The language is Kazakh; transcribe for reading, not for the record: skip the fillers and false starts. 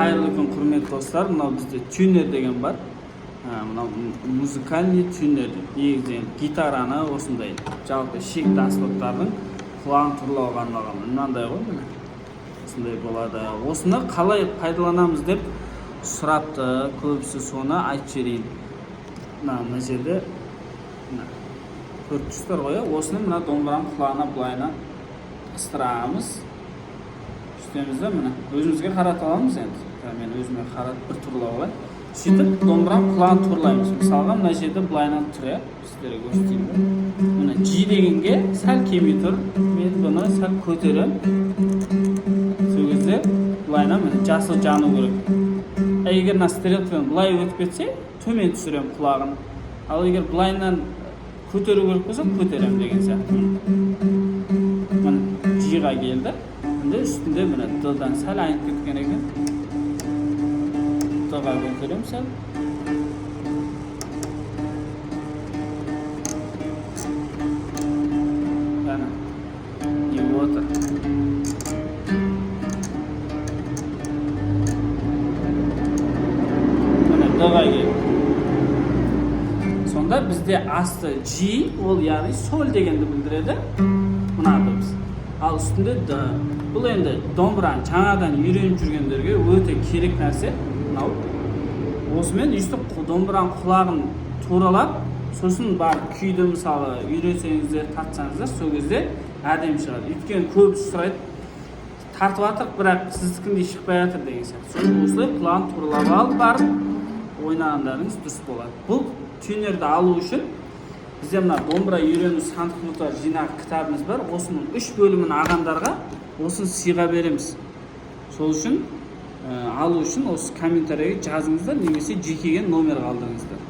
Қайырлы күн, құрметті достар. Мынау бізде тюнер деген бар. Мынау музыкальный тюнер. Негізінен гитараны осындай жалпы шекті аспаптардың құлағын тұрлауға арналған. Мынандай ғой, міне. Осындай болады. Осыны қалай пайдаланамыз деп сұрапты. Көбісі соны айтып жіберейін. Мына жерде көріп тұрсыздар ғой. Осыны мына домбыраның құлағына былайына қыстырамыз. Үстемізді міне өзімізге қаратып аламыз енді. Мен өзіме қаратып бір тұрлап алайын. Сөйтіп домбыраның құлағын тұрлаймыз. Мысалға мына жерде былайынан тұр, сіздерге көрсетейін. Міне G дегенге сәл кеми тұр. Мен бұны сәл көтерем. Сол кезде былайынан міне жасыл жану керек. Егер мына стрелкадан былай өтіп кетсе, төмен түсірем құлағын. Ал егер былайынан көтеру керек болса, көтерем деген сияқты. Міне G-ға келді. Üstünde mine D'dan sal ayıp ketken ekan. D'ga көтерем сәл. Ana. И вот. Mana D'ga keldi. Sonda bizde aslı G ol yani sol degенди bildiredi. Mınada biz. Al üstünde D. Бұл енді домбыраны жаңадан үйреніп жүргендерге өте керек нәрсе. Мынау. Осымен өйстіп домбыраның құлағын туралап, сосын барып күйді мысалы үйренсеңіздер, тартсаңыздар, сол кезде әдемі шығады. Өйткені көбісі сұрайды, тартып жатырық, бірақ сіздікіндей шықпай жатыр деген сияқты. Сосын осылай құлағын туралап алып барып ойнағандарыңыз дұрыс болады. Бұл тюнерді алу үшін бізде мына домбыра үйрену сандық жинақ кітабымыз бар. Осының 3 бөлімін алғандарға осын сыйға береміз. Сол үшін алу үшін осы комментарийге жазыңыздар, немесе жекеге номер қалдырыңыздар.